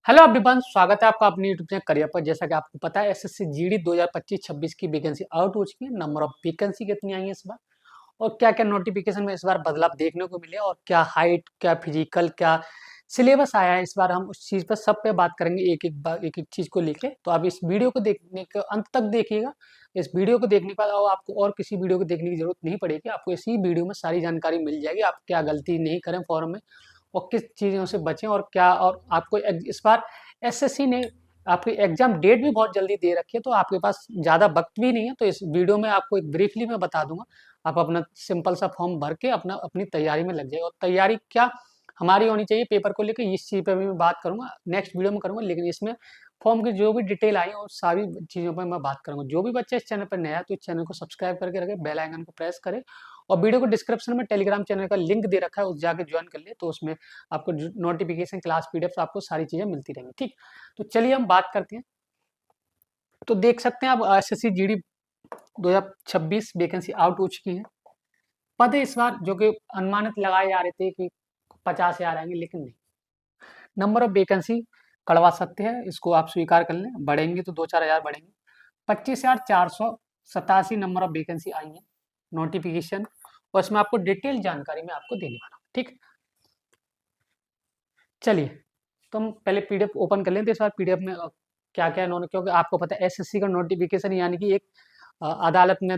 Hello everyone, स्वागत है आपका अपने यूट्यूब चैनल करियर पर। जैसा कि आपको पता है एसएससी जीडी 2025-26 की वैकेंसी आउट हो चुकी है। नंबर ऑफ वैकेंसी कितनी आई है इस बार और क्या क्या नोटिफिकेशन में इस बार बदलाव देखने को मिले और क्या हाइट, क्या फिजिकल, क्या सिलेबस आया है इस बार, हम उस चीज़ पर सब पे बात करेंगे एक एक चीज़ को लेके। तो आप इस वीडियो को देखने के अंत तक देखिएगा। इस वीडियो को देखने के बाद और आपको और किसी वीडियो को देखने की जरूरत नहीं पड़ेगी। आपको इसी वीडियो में सारी जानकारी मिल जाएगी, आप क्या गलती नहीं करें फॉर्म में और किस चीज़ों से बचें और क्या। और आपको इस बार एसएससी ने आपकी एग्जाम डेट भी बहुत जल्दी दे रखी है, तो आपके पास ज़्यादा वक्त भी नहीं है। तो इस वीडियो में आपको एक ब्रीफली मैं बता दूंगा, आप अपना सिंपल सा फॉर्म भर के अपनी तैयारी में लग जाए। और तैयारी क्या हमारी होनी चाहिए पेपर को लेकर, इस चीज़ पर भी मैं बात करूंगा, नेक्स्ट वीडियो में करूंगा। लेकिन इसमें फॉर्म की जो भी डिटेल आई है और सारी चीज़ों पर मैं बात करूंगा। जो भी बच्चा इस चैनल पर नया है तो इस चैनल को सब्सक्राइब करके रखे, बेल आइकन को प्रेस करें और वीडियो को डिस्क्रिप्शन में टेलीग्राम चैनल का लिंक दे रखा है, उस जाके ज्वाइन कर लिए। तो उसमें आपको नोटिफिकेशन, क्लास पीडीएफ, आपको सारी चीज़ें मिलती रहेंगी। ठीक, तो चलिए हम बात करते हैं। तो देख सकते हैं आप एसएससी जीडी 2026 वैकेंसी आउट हो चुकी है। पद इस बार जो कि अनुमानित लगाए जा रहे थे कि 50,000 आएंगे, लेकिन नहीं। नंबर ऑफ वैकेंसी कड़वा सत्य है, इसको आप स्वीकार कर लें। बढ़ेंगे तो 2-4 हज़ार बढ़ेंगे। 25,487 नंबर ऑफ वैकेंसी आई है नोटिफिकेशन, और इसमें आपको डिटेल जानकारी मैं आपको देने वाला हूँ। ठीक, चलिए तो हम पहले पीडीएफ ओपन कर लें। तो इस बार पीडीएफ में क्या क्या इन्होंने, क्योंकि आपको पता है एसएससी का नोटिफिकेशन यानी कि एक अदालत में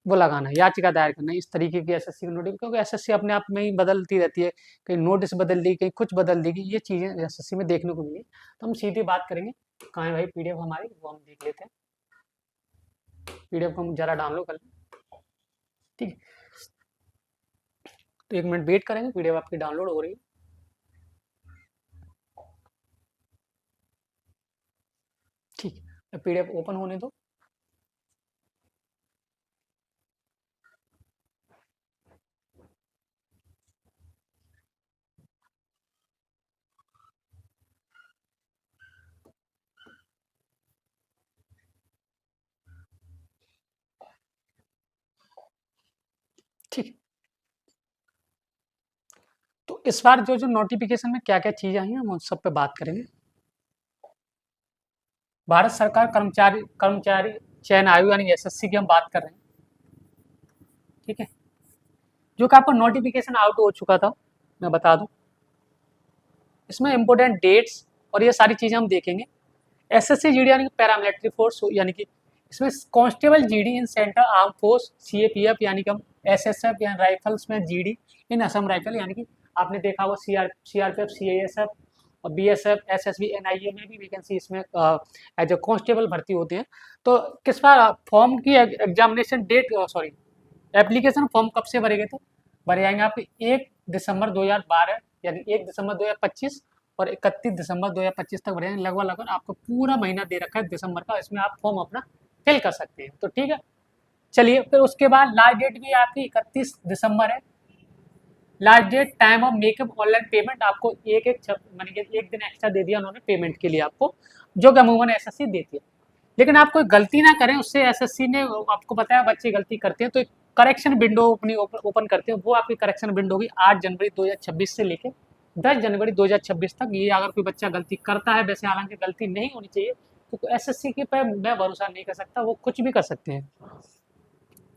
वो लगाना, याचिका दायर करना, इस तरीके की एसएससी का नोटिफिकेशन। क्योंकि एसएससी अपने आप में ही बदलती रहती है, कहीं नोटिस बदल दी, कहीं कुछ बदल देगी, ये चीज़ें एसएससी में देखने को मिली। तो हम सीधी बात करेंगे, कहाँ है भाई पीडीएफ हमारी, वो हम देख लेते हैं। पीडीएफ को हम जरा डाउनलोड कर लें। ठीक है, तो 1 मिनट वेट करेंगे, पीडीएफ आपकी डाउनलोड हो रही है। ठीक है, पीडीएफ ओपन होने दो। ठीक, तो इस बार जो जो नोटिफिकेशन में क्या क्या चीज़ आई हैं हम उन सब पे बात करेंगे। भारत सरकार कर्मचारी कर्मचारी चयन आयोग यानी एसएससी की हम बात कर रहे हैं। ठीक है, जो कि आपका नोटिफिकेशन आउट हो चुका था, मैं बता दूं। इसमें इंपॉर्टेंट डेट्स और ये सारी चीज़ें हम देखेंगे। एसएससी जीडी यानी कि पैरामिलिट्री फोर्स, यानी कि इसमें constable GD in central arm force, CAPF यानी कि हम एसएसएफ यानी राइफल्स में जीडी इन असम राइफल, यानी कि आपने देखा होगा सीआरपीएफ, सीआईएसएफ और बीएसएफ, एसएसबी, एनआईए में भी वैकेंसी इसमें एज ए कांस्टेबल भर्ती होते हैं। तो किस बार फॉर्म की examination date, sorry application form कब से भरे गए थे? भरे जाएंगे आपके 1 दिसंबर 2012 यानी 1 दिसंबर 2025 और 31 दिसंबर 2025 तक भरे। लगभग लगभग आपको पूरा महीना दे रखा है दिसंबर का, इसमें आप फॉर्म अपना फिल कर सकते हैं। तो ठीक है, चलिए फिर उसके बाद लास्ट डेट भी आपकी 31 दिसंबर है। Last date, time of makeup online payment, आपको मानी कि एक दिन एक्स्ट्रा दे दिया उन्होंने पेमेंट के लिए आपको, जो कि अमूमन एसएससी देती है। लेकिन आप कोई गलती ना करें, उससे एसएससी ने, आपको पता है बच्चे गलती करते हैं तो एक करेक्शन विंडो अपनी ओपन करते हैं। वो आपकी करेक्शन विंडो होगी 8 जनवरी 2026 से लेके 10 जनवरी 2026 तक। ये अगर कोई बच्चा गलती करता है, वैसे हालांकि गलती नहीं होनी चाहिए, तो एसएससी के पे मैं भरोसा नहीं कर सकता, वो कुछ भी कर सकते हैं।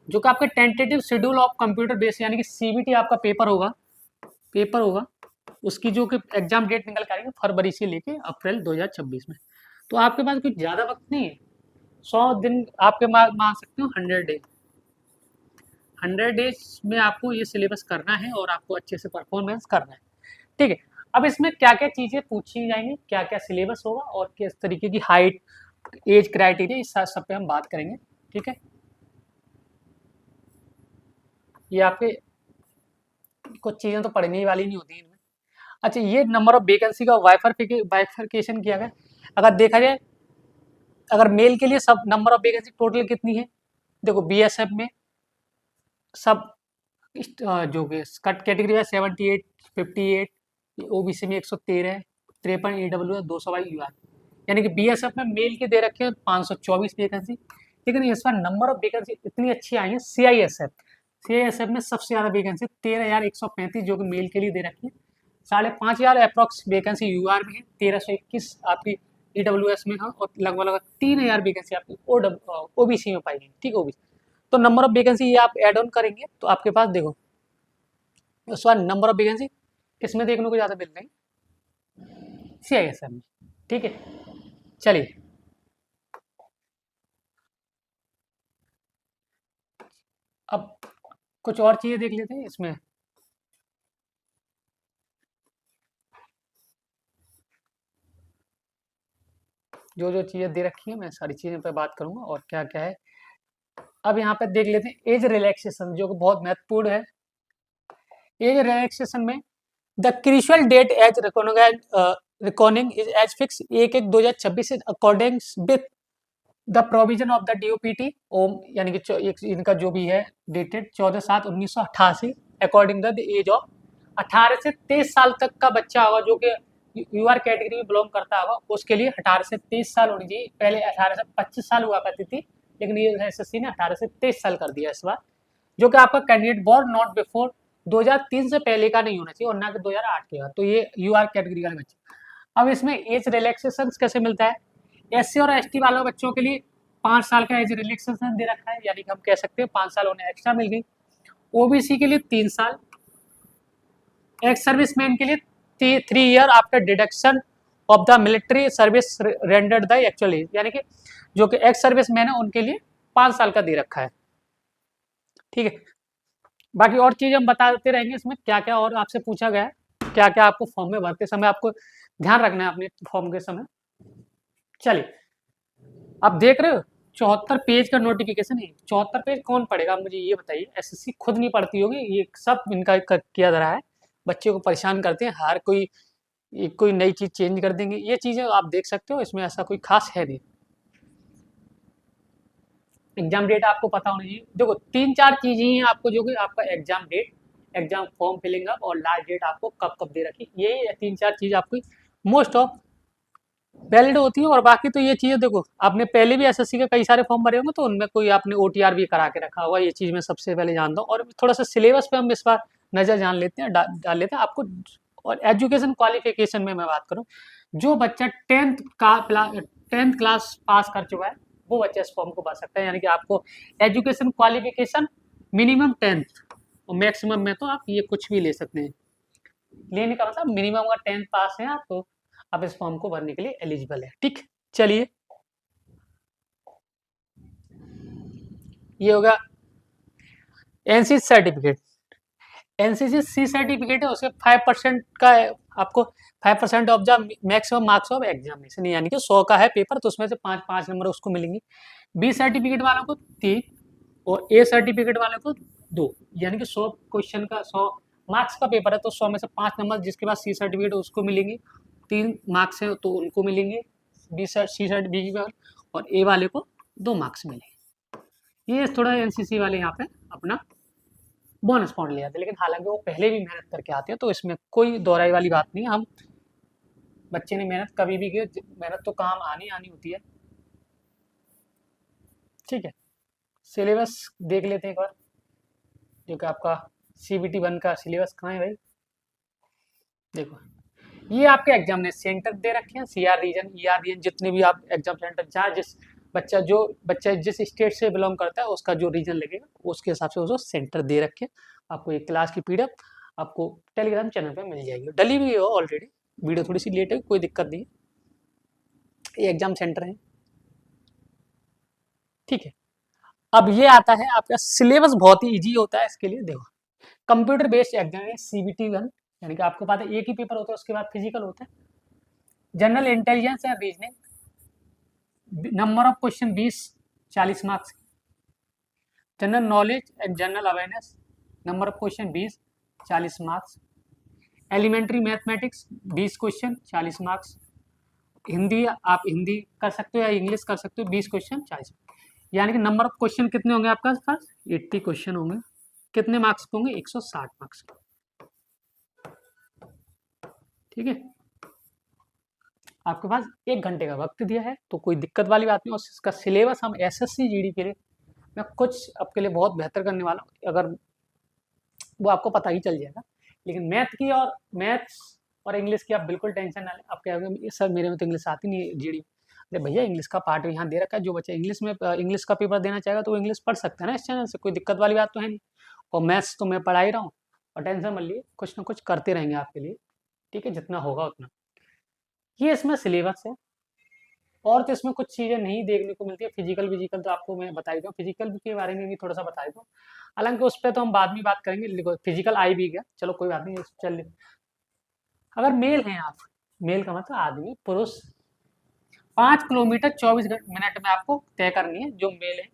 जो कि आपके tentative schedule of computer base यानी कि सीबीटी आपका पेपर होगा, उसकी जो कि एग्जाम डेट निकल कर आएगी फरवरी से लेके अप्रैल 2026 में। तो आपके पास कुछ ज़्यादा वक्त नहीं है, 100 दिन आपके मान सकते हो, 100 डेज। 100 डेज में आपको ये सिलेबस करना है और आपको अच्छे से परफॉर्मेंस करना है। ठीक है, अब इसमें क्या क्या चीज़ें पूछी जाएंगी, क्या क्या सिलेबस होगा और किस तरीके की हाइट, एज क्राइटेरिया, इस सब पे हम बात करेंगे। ठीक है, ये आपके कुछ चीज़ें तो पढ़ने ही वाली नहीं होती इनमें। अच्छा, ये नंबर ऑफ वैकेंसी का बाइफरकेशन किया गया। अगर देखा जाए, अगर मेल के लिए सब नंबर ऑफ वैकेंसी टोटल कितनी है, देखो बीएसएफ में सब जो कि कट कैटेगरी है 78, 58, ओबीसी में 113, 53 ईडब्ल्यू है, 200 बाई यूआर, यानी कि बीएसएफ में मेल के दे रखे हैं 524 वैकेंसी। लेकिन इस बार नंबर ऑफ वैकेंसी इतनी अच्छी आई है, सीआईएसएफ में सबसे ज़्यादा वैकेंसी 13,135 जो कि मेल के लिए दे रखी है। 5,500 अप्रॉक्स वैकेंसी यूआर में है, 1321 आपकी ईडब्ल्यूएस में है और लगभग लगभग 3,000 वैकेंसी आपकी ओबीसी में पाई गई। ठीक, ओबीसी। तो नंबर ऑफ वैकेंसी ये आप एड ऑन करेंगे तो आपके पास देखो उस बार नंबर ऑफ वैकेंसी किसमें देखने को ज़्यादा मिल रही है, CISF में। ठीक है, चलिए अब कुछ और चीज़ें देख लेते हैं इसमें। जो जो चीज़ें दे रखी है मैं सारी चीज़ों पे बात करूंगा और क्या क्या है। अब यहाँ पे देख लेते हैं एज रिलैक्सेशन, जो कि बहुत महत्वपूर्ण है। एज रिलैक्सेशन में the crucial date age recording is age fix 1/1/2026 according with the provision of the DOPT OM, यानी कि इनका जो भी है dated 14/7/1988 according the age of 18 से 23 साल तक का बच्चा होगा जो कि यूआर कैटेगरी में बिलोंग करता होगा, उसके लिए 18 से 23 साल होनी चाहिए। पहले 18 से 25 साल हुआ करती थी, लेकिन ये SSC ने 18 से 23 साल कर दिया इस बार। जो कि आपका कैंडिडेट बोर्न नॉट बिफोर 2003 से पहले का नहीं होना चाहिए और ना कि 2008 के बाद। तो ये यूआर कैटेगरी वाले बच्चे। अब इसमें एज रिलैक्सेशन कैसे मिलता है, SC और ST वाले बच्चों के लिए 5 साल का एज रिलैक्सेशन दे रखा है, यानी कि हम कह सकते हैं 5 साल उन्हें एक्स्ट्रा मिल गई। OBC के लिए 3 साल, एक्स सर्विसमैन के लिए 3 year after deduction of the military service rendered the actual as, यानी कि जो कि एक्स सर्विसमैन है उनके लिए 5 साल का दे रखा है। ठीक है, बाकी और चीज़ हम बताते रहेंगे इसमें क्या क्या और आपसे पूछा गया है, क्या क्या आपको फॉर्म में भरते समय आपको ध्यान रखना है अपने फॉर्म के समय। चलिए आप देख रहे हो 74 पेज का नोटिफिकेशन है। 74 पेज कौन पढ़ेगा मुझे ये बताइए, SSC खुद नहीं पढ़ती होगी, ये सब इनका किया जा रहा है। बच्चे को परेशान करते हैं, हर कोई नई चीज़ चेंज कर देंगे। ये चीज़ें आप देख सकते हो, इसमें ऐसा कोई खास है नहीं। एग्जाम डेट आपको पता होनी चाहिए। देखो 3-4 चीज़ें ही आपको, जो कि आपका exam date, exam form filling up और लास्ट डेट आपको कब कब दे रखी, ये 3-4 चीज़ आपकी मोस्ट ऑफ वैलिड होती है। और बाकी तो ये चीज़ें देखो, आपने पहले भी SSC के कई सारे फॉर्म भरे होंगे तो उनमें कोई आपने OTR भी करा के रखा होगा, ये चीज़ मैं सबसे पहले जानता हूँ। और थोड़ा सा सिलेबस पे हम इस बार नज़र जान लेते हैं, डाल लेते हैं आपको। और एजुकेशन क्वालिफिकेशन में मैं बात करूँ, जो बच्चा 10th क्लास पास कर चुका है वो बच्चा इस फॉर्म को भर सकता है, यानी कि आपको एजुकेशन क्वालिफिकेशन मिनिमम 10th और मैक्सिमम में तो आप ये कुछ भी ले सकते हैं। लेने का मतलब मिनिमम अगर 10th पास है आप तो आप इस फॉर्म को भरने के लिए एलिजिबल है। ठीक, चलिए ये होगा NCC certificate. NCC C certificate है, उसके 5% का आपको 5% of the maximum marks of examination, यानी कि 100 का है पेपर तो उसमें से 5 नंबर उसको मिलेंगे। B सर्टिफिकेट वालों को 3 और A सर्टिफिकेट वालों को 2, यानी कि 100 क्वेश्चन का 100 मार्क्स का पेपर है तो 100 में से 5 नंबर जिसके पास C सर्टिफिकेट उसको मिलेंगे, 3 मार्क्स है तो उनको मिलेंगे C सर्टिफिकेट, और A वाले को 2 मार्क्स मिलेंगे। ये थोड़ा NCC वाले यहाँ पे अपना बोनस पॉइंट ले आते हैं, लेकिन हालांकि वो पहले भी मेहनत करके आते हैं तो इसमें कोई दोहराई वाली बात नहीं है। हम बच्चे ने मेहनत कभी भी की, मेहनत तो काम आनी होती है। ठीक है, सिलेबस देख लेते हैं एक बार, जो कि आपका CBT 1 का सिलेबस कहाँ है भाई। देखो ये आपके एग्जाम ने सेंटर दे रखे हैं, CR रीजन, ER रीजन, जितने भी आप एग्जाम सेंटर जहाँ जो बच्चा जिस स्टेट से बिलोंग करता है उसका जो रीजन लगेगा उसके हिसाब से उसको सेंटर दे रखे। आपको एक क्लास की PDF आपको टेलीग्राम चैनल पे मिल जाएगी, डली भी हो ऑलरेडी, वीडियो थोड़ी सी लेट है, कोई दिक्कत नहीं है, ये एग्जाम सेंटर है। ठीक है, अब ये आता है आपका सिलेबस, बहुत ही ईजी होता है इसके लिए। देखो कंप्यूटर बेस्ड एग्जाम है CBT 1, यानी कि आपको पता है एक ही पेपर होता है, उसके बाद फिजिकल होता है। General intelligence and reasoning, number of question 20, 40 marks. General knowledge and general awareness, number of question 20, 40 marks. Elementary mathematics 20 question 40 marks. Hindi आप हिंदी कर सकते हो या इंग्लिश कर सकते हो, 20 क्वेश्चन 40, यानी कि नंबर ऑफ क्वेश्चन कितने होंगे आपका पास, 80 क्वेश्चन होंगे। कितने मार्क्स के होंगे, 160 मार्क्स। ठीक है, आपके पास 1 घंटे का वक्त दिया है तो कोई दिक्कत वाली बात नहीं। और इसका सिलेबस हम SSC GD के लिए मैं कुछ आपके लिए बहुत बेहतर करने वाला हूँ, अगर वो आपको पता ही चल जाएगा लेकिन मैथ्स और इंग्लिश की आप बिल्कुल टेंशन ना लें। आप कहोगे सर मेरे में तो इंग्लिश आती नहीं है जीडी। अरे भैया इंग्लिश का पार्ट भी यहाँ दे रखा है, जो बच्चा इंग्लिश का पेपर देना चाहेगा तो वो इंग्लिश पढ़ सकता है ना इस चैनल से, कोई दिक्कत वाली बात तो है नहीं। और मैथ्स तो मैं पढ़ा ही रहा हूँ, और टेंशन मत लिए, कुछ ना कुछ करते रहेंगे आपके लिए, ठीक है, जितना होगा उतना। ये इसमें सिलेबस है, और तो इसमें कुछ चीज़ें नहीं देखने को मिलती है। फिजिकल तो आपको मैं बता देता हूँ, फिजिकल के बारे में भी थोड़ा सा बता देता हूँ, हालांकि उस पर तो हम बाद में बात करेंगे। देखो फिजिकल आई भी गया, चलो कोई बात नहीं, चल। अगर मेल हैं आप, मेल का मतलब आदमी पुरुष, 5 किलोमीटर 24 मिनट में आपको तय करनी है जो मेल है,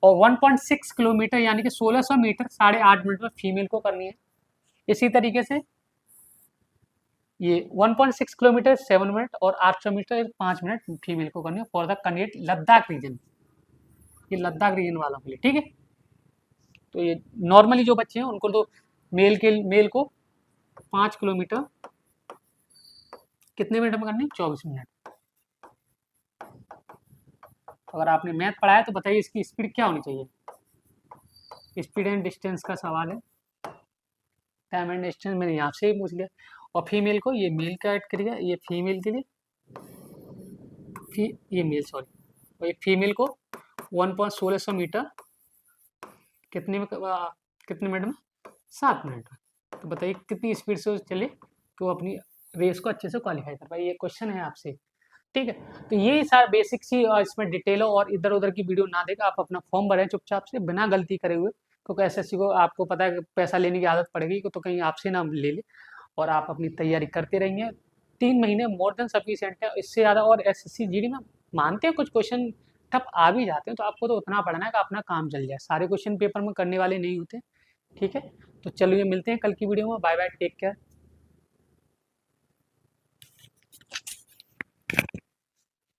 और 1.6 किलोमीटर यानी कि 1600 मीटर 8.5 मिनट में फीमेल को करनी है। इसी तरीके से ये 1.6 किलोमीटर 7 मिनट और 800 मीटर 5 मिनट फीमेल को करनी है for the candidate Ladakh region, ये लद्दाख रीजन वालों के लिए, ठीक है। तो ये नॉर्मली जो बच्चे हैं उनको तो मेल को 5 किलोमीटर कितने मिनट में करनी है, 24 मिनट। अगर आपने मैथ पढ़ा है तो बताइए इसकी स्पीड क्या होनी चाहिए। स्पीड एंड डिस्टेंस का सवाल है, टाइम एंड डिस्टेंस मैंने यहाँ से ही पूछ लिया। और फीमेल को, ये मेल का ऐड करिएगा, ये फीमेल के लिए ये मेल सॉरी, और एक फीमेल को 1.1600 मीटर कितने मिनट में, 7 मिनट में। तो बताइए कितनी स्पीड से चले कि वो अपनी रेस को अच्छे से क्वालिफाई कर पाए। ये क्वेश्चन है आपसे, ठीक है। तो ये सारा बेसिक सी, और इसमें डिटेलों और इधर उधर की वीडियो ना देकर आप अपना फॉर्म भरें चुपचाप से बिना गलती करे हुए, क्योंकि एसएससी को आपको पता है कि पैसा लेने की आदत पड़ेगी, तो कहीं आपसे ना ले ले। और आप अपनी तैयारी करते रहेंगे, 3 महीने मोर देन सफिशिएंट है, इससे ज़्यादा। और एसएससी जीडी में मानते हैं कुछ क्वेश्चन टफ आ भी जाते हैं, तो आपको तो उतना पढ़ना है कि अपना काम चल जाए, सारे क्वेश्चन पेपर में करने वाले नहीं होते, ठीक है। तो चलिए मिलते हैं कल की वीडियो में, बाय बाय, टेक केयर।